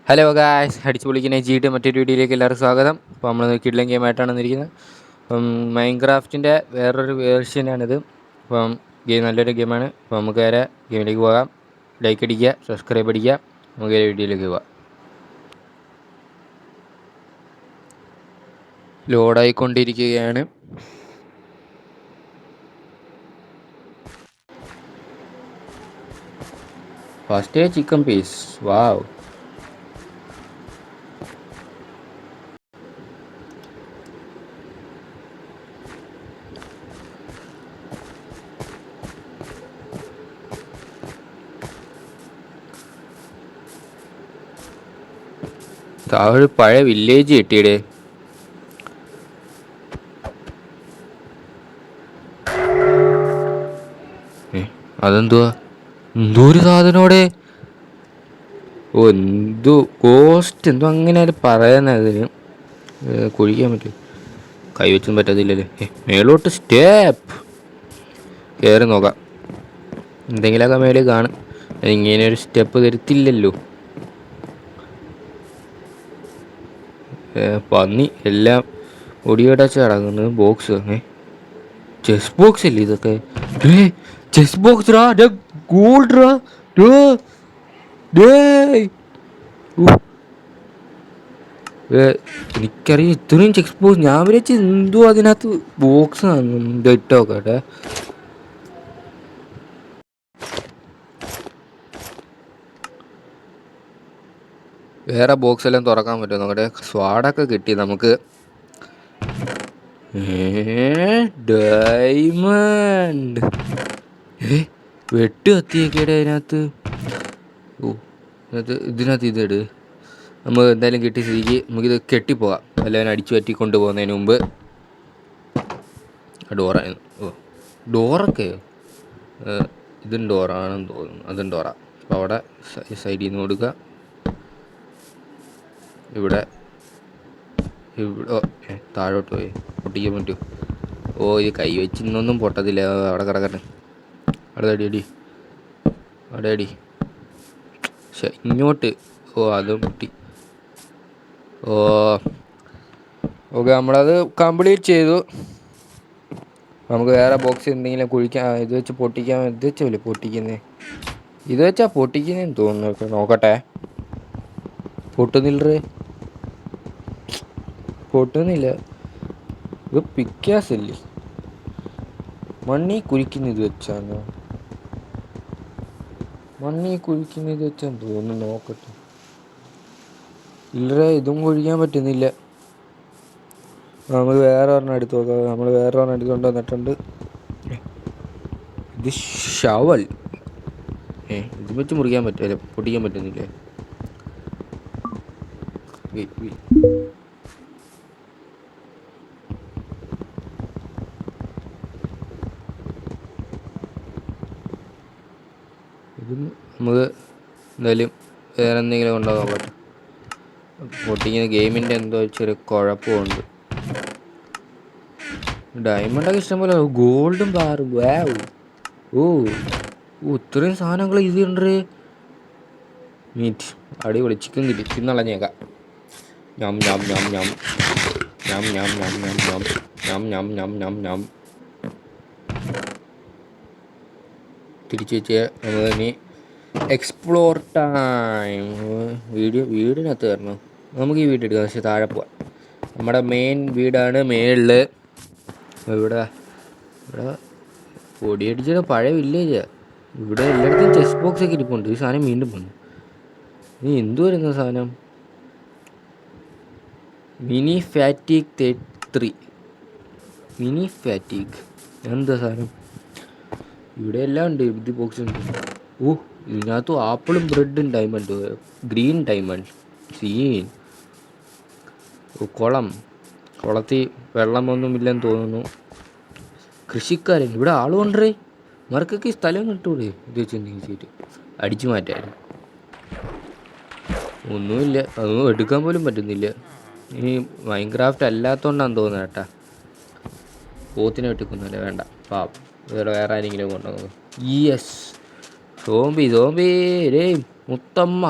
Hello guys, അടിച്ചു പൊളിക്കുന്ന ജിയുടെ മറ്റൊരു വീഡിയോയിലേക്ക് എല്ലാവർക്കും സ്വാഗതം. അപ്പോൾ നമ്മൾ കിഡ്ലൻ ഗെയിമായിട്ടാണ് വന്നിരിക്കുന്നത്. മൈൻക്രാഫ്റ്റിൻ്റെ വേറൊരു വേർഷനാണിത്. ഗെയിം നല്ലൊരു ഗെയിമാണ്. അപ്പോൾ നമുക്ക് നേരെ ഗെയിമിലേക്ക് പോകാം. ലൈക്ക് അടിക്കുക, സബ്സ്ക്രൈബ് അടിക്കുക. നമുക്ക് വീഡിയോയിലേക്ക് പോകാം. ലോഡായിക്കൊണ്ടിരിക്കുകയാണ്. First chicken piece. വാവ്. താഴെ പഴയ വില്ലേജ് കിട്ടിയടേ. അതെന്തുവാ? എന്തോരു സാധനോടെ. എന്തോ കോസ്റ്റ് എന്തോ അങ്ങനെ പറയുന്നത്. കുഴിക്കാൻ പറ്റും, കൈവച്ചും പറ്റത്തില്ലല്ലേ. മേലോട്ട് സ്റ്റെപ്പ് കയറി നോക്കാം. എന്തെങ്കിലുമൊക്കെ മേളിൽ കാണും. ഇങ്ങനെ ഒരു സ്റ്റെപ്പ് തരത്തില്ലല്ലോ. പന്നി എല്ലാം ഒടിയടച്ച് കിടക്കുന്നത്. ബോക്സ്, ചെസ് ബോക്സ് അല്ലേ ഇതൊക്കെ? ചെസ് ബോക്സ് റാ, ഗോൾഡ് റാ. എനിക്കറിയാം ഇത്രയും ചെസ് ബോക്സ്. ഞാൻ വിചാരിച്ച എന്തോ അതിനകത്ത് ബോക്സ് ഇട്ടോക്കട്ടെ. വേറെ ബോക്സ് എല്ലാം തുറക്കാൻ പറ്റും. നമ്മുടെ സ്വാഡൊക്കെ കിട്ടി നമുക്ക്. ഡയമണ്ട് വെട്ട് കത്തിയൊക്കെയുടെ അതിനകത്ത്. ഇതിനകത്ത് ഇതെട്. നമുക്ക് എന്തായാലും കിട്ടി സ്ഥിതിക്ക് നമുക്കിത് കെട്ടിപ്പോകാം. എല്ലാവരും അടിച്ചു പറ്റി കൊണ്ടുപോകുന്നതിന് മുമ്പ്. ഡോറൊക്കെയോ? ഇതും ഡോറാണെന്ന് തോന്നുന്നു. അതും ഡോറ. അപ്പോൾ അവിടെ സൈഡിൽ നിന്ന് കൊടുക്കുക. ഇവിടെ താഴോട്ട് പോയി പൊട്ടിക്കാൻ പറ്റുമോ? ഈ കൈ വെച്ചിന്നൊന്നും പൊട്ടത്തില്ല. അവിടെ കിടക്കട്ടെ. അവിടെ അടി. അവിടെ അടി. ഇങ്ങോട്ട്. അതും പൊട്ടി. ഓക്കെ, നമ്മളത് കംപ്ലീറ്റ് ചെയ്തു. നമുക്ക് വേറെ ബോക്സ് എന്തെങ്കിലും കുഴിക്കാൻ. ഇത് വെച്ച് പൊട്ടിക്കാൻ. ഇത് വെച്ചല്ലേ പൊട്ടിക്കുന്നേ? ഇത് വെച്ചാ പൊട്ടിക്കുന്നതെന്ന് തോന്നുന്നു. നോക്കട്ടെ. പൊട്ടുന്നില്ല. ഇത് പിക്കാസല്ലേ? മണ്ണി കുഴിക്കുന്ന ഇത് വെച്ചാണ്. തോന്നുന്നു. നോക്കട്ടെ. ഇല്ലറേ, ഇതും കുഴിക്കാൻ പറ്റുന്നില്ല. നമ്മൾ വേറെ ഒരെണ്ണം എടുത്ത് നോക്കാം. നമ്മൾ വേറെ ഒരെണ്ണം എടുത്തുകൊണ്ട് വന്നിട്ടുണ്ട്. ഇത് ഷവൽ. ഇത് വെച്ച് മുറിക്കാൻ പറ്റില്ല, പൊട്ടിക്കാൻ പറ്റുന്നില്ലേ? ഇത് നമുക്ക് എന്തായാലും വേറെ എന്തെങ്കിലും ഉണ്ടോ നോക്കട്ടെ. പൊട്ടിക്കുന്ന ഗെയിമിൻ്റെ എന്തോ ചെറിയ കുഴപ്പമുണ്ട്. ഡയമണ്ടൊക്കെ ഇഷ്ടംപോലെ. ഗോൾഡും ബാറും. ഇത്രയും സാധനങ്ങൾ ഇതുണ്ട്. മീറ്റ് അടിപൊളി. ചിക്കൻ കിട്ടി, തിന്നളഞ്ഞേക്കാം. ഞം ഞം ഞം ഞം ഞം ഞം ഞം ഞം ഞം ഞം ഞം ഞം ഞം ഞം. തിരിച്ച് വെച്ച് നമ്മൾ ഇനി എക്സ്പ്ലോർ ടൈം. വീടിനകത്ത് കയറണം. നമുക്ക് ഈ വീട് എടുക്കാം. പക്ഷെ താഴെ പോവാം. നമ്മുടെ മെയിൻ വീടാണ് മേളിൽ. ഇവിടെ പൊടിയടിച്ച പഴയ വില്ലേജാ. ഇവിടെ എല്ലായിടത്തും ചെസ് ബോക്സ് ഒക്കെ ഇരിപ്പുണ്ട്. ഈ സാധനം വീണ്ടും വന്നു. നീ എന്തു വരുന്ന സാധനം? Mini fatigue 3. മിനി ഫാറ്റീഗ് എന്താ സാധനം? ഇവിടെ എല്ലാം ഉണ്ട്. ഇത് ബോക്സ് ഉണ്ട്. ഇതിനകത്ത് ആപ്പിളും ബ്രെഡും ഡയമണ്ട്. Green diamond scene. കുളത്തിൽ വെള്ളമൊന്നുമില്ലെന്ന് തോന്നുന്നു. കൃഷിക്കാരൻ ഇവിടെ ആളുകൊണ്ടേ. മറക്കൊക്കെ ഈ സ്ഥലം കിട്ടൂടെ? ഇത് വെച്ചിട്ട് അടിച്ചു മാറ്റായിരുന്നു. ഒന്നുമില്ല. അതൊന്നും എടുക്കാൻ പോലും പറ്റുന്നില്ല. ഇനി മൈൻക്രാഫ്റ്റ് അല്ലാത്തതുകൊണ്ടാന്ന് തോന്നുന്നു കേട്ടാ. പോത്തിനെ വെട്ടിക്കൊന്നുമല്ല. വേണ്ട. വേറെ ആരെങ്കിലും കൊണ്ടുവന്നു. സോംബി രേ മുത്തമ്മ.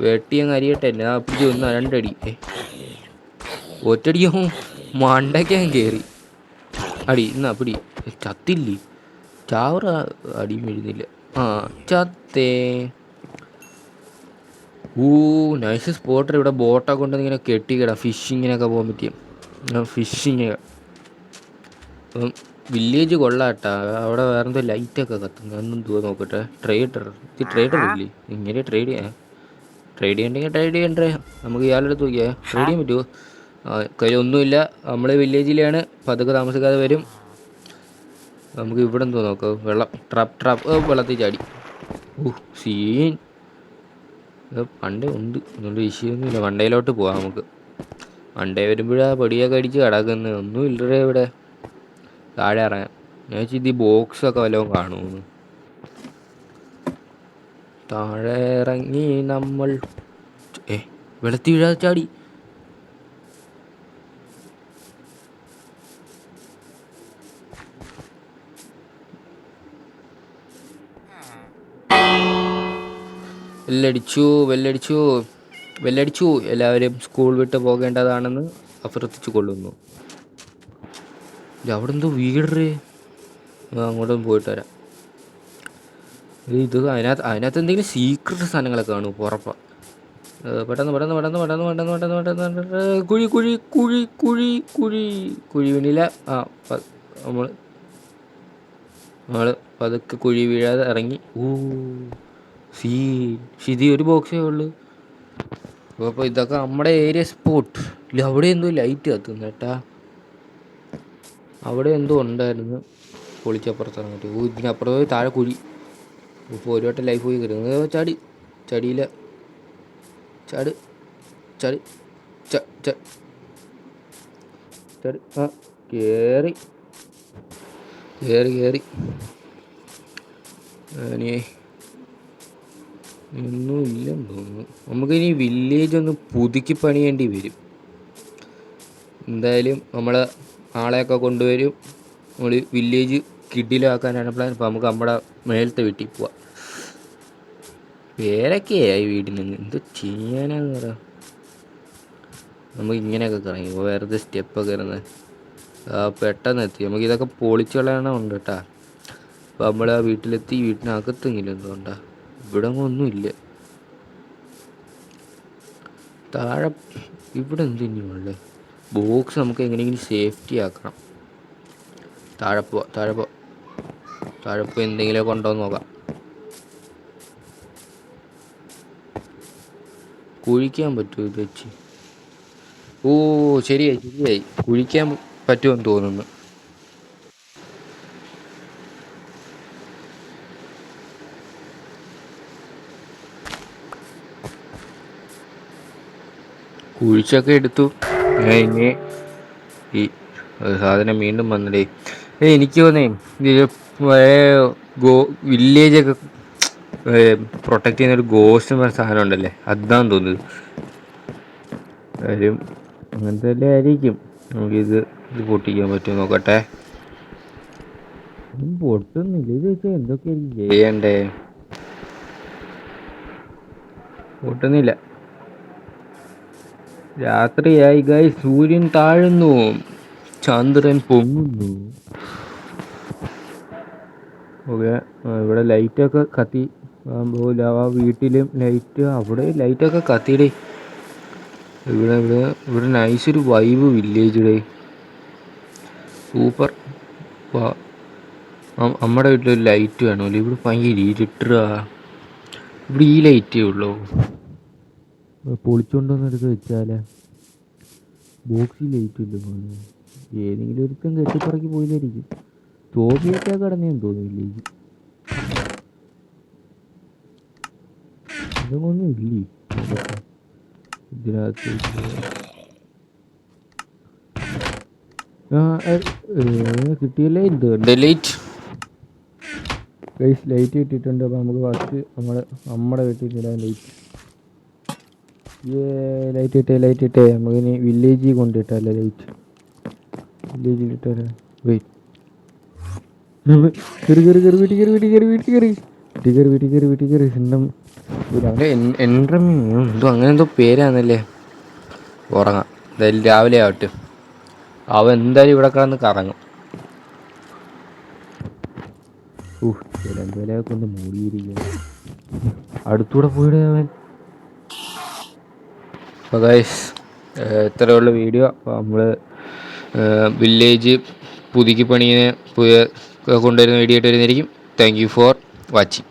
വെട്ടി അങ്ങ് അരിയട്ടെ. ഞാൻ പിടിച്ച് ഒന്ന് രണ്ടടി ഒറ്റടിയോ മണ്ടയ്ക്കാൻ കയറി അടി എന്നാ പിടി. ചത്തില്ലേ? ചാവറ അടിയും എഴുന്നില്ല. ആ ചത്തേ. Nice spotter. ഇവിടെ ബോട്ടൊക്കെ കൊണ്ടുവന്ന് ഇങ്ങനെ കെട്ടിക്കിടാം. ഫിഷിങ്ങിനൊക്കെ പോകാൻ പറ്റിയ ഫിഷിങ്. അപ്പം വില്ലേജ് കൊള്ളാട്ടാ. അവിടെ വേറെന്തോ ലൈറ്റൊക്കെ കത്തുന്നു. അതൊന്നും നോക്കട്ടെ. ട്രേഡർ ഇല്ലേ? ഇങ്ങനെ ട്രേഡ് ചെയ്യണ്ടെങ്കിൽ ട്രേഡ് ചെയ്യണ്ടേ. നമുക്ക് ഇയാളെടുത്ത് നോക്കിയാൽ ട്രേഡ് ചെയ്യാൻ പറ്റുമോ? കയ്യിലൊന്നുമില്ല. നമ്മൾ വില്ലേജിലാണ്. പതുക്കെ താമസിക്കാതെ വരും. നമുക്ക് ഇവിടെ എന്തോ നോക്കാം. വെള്ളം ട്രാപ്പ് വെള്ളത്തിൽ ചാടി. സീൻ. പണ്ടേ ഉണ്ട്, അതുകൊണ്ട് വിഷയമൊന്നുമില്ല. മണ്ടയിലോട്ട് പോവാം നമുക്ക്. മണ്ടേ വരുമ്പോഴാണ് പൊടിയൊക്കെ അടിച്ച് കിടക്കുന്നത്. ഒന്നും ഇല്ലറേ ഇവിടെ. താഴെ ഇറങ്ങാം. ഞാൻ വെച്ചാൽ ഇത് ബോക്സൊക്കെ വല്ലതും കാണുമെന്ന്. താഴെ ഇറങ്ങി നമ്മൾ വെള്ളത്തിൽ വീഴാതെ ചാടി. വെല്ലടിച്ചു. എല്ലാവരും സ്കൂൾ വിട്ട് പോകേണ്ടതാണെന്ന് അഭ്യർത്ഥിച്ചു കൊള്ളുന്നു. അവിടെ എന്തോ വീടേ. അങ്ങോട്ടൊന്ന് പോയിട്ട് വരാം. ഇത് അതിനകത്ത് എന്തെങ്കിലും സീക്രട്ട് സാധനങ്ങളൊക്കെ കാണും ഉറപ്പാ. പെട്ടെന്ന് കുഴി വീണില്ല. നമ്മൾ പതുക്കെ കുഴി വീഴാതെ ഇറങ്ങി. ശരി, ഒരു ബോക്സേ ഉള്ളു. അപ്പോൾ ഇതൊക്കെ നമ്മുടെ ഏരിയ സ്പോട്ട്. ഇല്ല, അവിടെ എന്തോ ലൈറ്റ് കത്തുന്നു കേട്ടാ. അവിടെ എന്തോ ഉണ്ടായിരുന്നു. പൊളിച്ചപ്പുറത്തിറങ്ങിട്ട് ഇതിനപ്പുറത്ത് താഴെ കുഴി. ഇപ്പോൾ ഒരു വട്ടം ലൈഫ് പോയി കയറുന്നത്. ചടിയില്ല. ചാട് കേറി ഒന്നും ഇല്ലെന്ന് തോന്നുന്നു. നമുക്കിനി വില്ലേജ് ഒന്ന് പുതുക്കി പണിയേണ്ടി വരും. എന്തായാലും നമ്മൾ ആളെയൊക്കെ കൊണ്ടുവരും. നമ്മൾ വില്ലേജ് കിഡിലാക്കാനാണ് പ്ലാൻ. അപ്പോൾ നമുക്ക് നമ്മുടെ മേലത്തെ വീട്ടിൽ പോവാം. പേരൊക്കെയായി വീടിന് എന്ത് ചെയ്യാനാന്ന് പറയാം. നമുക്ക് ഇങ്ങനെയൊക്കെ കറങ്ങി വെറുതെ സ്റ്റെപ്പൊക്കെ ഇരുന്ന് പെട്ടെന്ന് എത്തി. നമുക്ക് ഇതൊക്കെ പൊളിച്ചു കളയണമുണ്ട് കേട്ടാ. അപ്പോൾ നമ്മൾ ആ വീട്ടിലെത്തി. വീട്ടിനകത്തെങ്കിലും എന്തുകൊണ്ടാ ഇവിടെ ഒന്നുമില്ല. താഴെ ഇവിടെ എന്തിനുള്ളേ ബോക്സ് നമുക്ക് എങ്ങനെയെങ്കിലും സേഫ്റ്റി ആക്കണം. താഴെ പോയി എന്തെങ്കിലും കൊണ്ടുവന്ന് നോക്കാം. കുഴിക്കാൻ പറ്റുമോ ഇത് വെച്ച്? ശരിയായി. കുഴിക്കാൻ പറ്റുമെന്ന് തോന്നുന്നു. കുഴിച്ചൊക്കെ എടുത്തു. ഇനി ഈ സാധനം വീണ്ടും വന്നിടേ. എനിക്ക് തോന്നേ ഇത് വില്ലേജൊക്കെ പ്രൊട്ടക്ട് ചെയ്യുന്നൊരു ഗോസ്റ്റ് എന്ന സാധനം ഉണ്ടല്ലേ, അതാന്ന് തോന്നുന്നത്. കാര്യം അങ്ങനത്തെ എല്ലാം ആയിരിക്കും. നമുക്കിത് പൊട്ടിക്കാൻ പറ്റുമോ നോക്കട്ടെ. പൊട്ടുന്നില്ല. ഇത് വെച്ചാൽ എന്തൊക്കെയായിരിക്കും ചെയ്യണ്ടേ? പൊട്ടുന്നില്ല. രാത്രിയായി ഗൈസ്. സൂര്യൻ താഴുന്നു, ചന്ദ്രൻ പൊങ്ങുന്നു. ഓക്കെ, ഇവിടെ ലൈറ്റൊക്കെ കത്തി. ആ വീട്ടിലും ലൈറ്റ്, അവിടെ ലൈറ്റൊക്കെ കത്തിയിടേ. ഇവിടെ നൈസൊരു വൈബ് വില്ലേജിടെ. സൂപ്പർ. നമ്മുടെ വീട്ടിലൊരു ലൈറ്റ് വേണമല്ലോ. ഇവിടെ ഭയങ്കര ഇരുട്ടാ. ഇവിടെ ഈ ലൈറ്റേ ഉള്ളൂ. പൊളിച്ചുകൊണ്ടൊന്നെടുത്ത് വെച്ചാലേ. ബോക്സിൽ ലൈറ്റ് ഇല്ല. ഏതെങ്കിലും ഒരുത്തം കെട്ടിപ്പറക്കി പോയതായിരിക്കും. സോബിയൊക്കെ കടന്നേന്ന് തോന്നുന്നില്ലേ. ഇതൊന്നും ഇല്ലേ ഇതിനകത്ത്? കിട്ടിയല്ലേ ഇത് ലൈറ്റ്. ഗൈസ് ലൈറ്റ് കിട്ടിയിട്ടുണ്ട്. അപ്പോൾ നമുക്ക് ഫസ്റ്റ് നമ്മുടെ വീട്ടിൽ ഇടാൻ ലൈറ്റ്. ലൈറ്റ് ഇട്ടേ. നമുക്കിനി വില്ലേജിൽ കൊണ്ടിട്ടല്ലേ ലൈറ്റ്. വില്ലേജിൽ ഇട്ടാലേ. വെയിറ്റ്, കയറി വീട്ടിൽ കയറി. വീട്ടിൽ കയറി സിണ്ടം അവൻ്റെ എൻട്രമിയോ എന്തോ അങ്ങനെ എന്തോ പേരാന്നല്ലേ. ഉറങ്ങാം എന്തായാലും രാവിലെ ആവട്ടെ. അവൻ എന്തായാലും ഇവിടെ കിടന്ന് കറങ്ങും. ചിലന്തോലെ കൊണ്ട് മൂടിയിരിക്കുക. അടുത്തൂടെ പോയിടേ അവൻ. അപ്പോൾ ഗൈസ് ഇത്രയുള്ള വീഡിയോ. അപ്പോൾ നമ്മൾ വില്ലേജ് പുതുക്കി പണിയെ കൊണ്ടുവരുന്ന വീഡിയോ ആയിട്ട് വരുന്നതായിരിക്കും. Thank you for watching.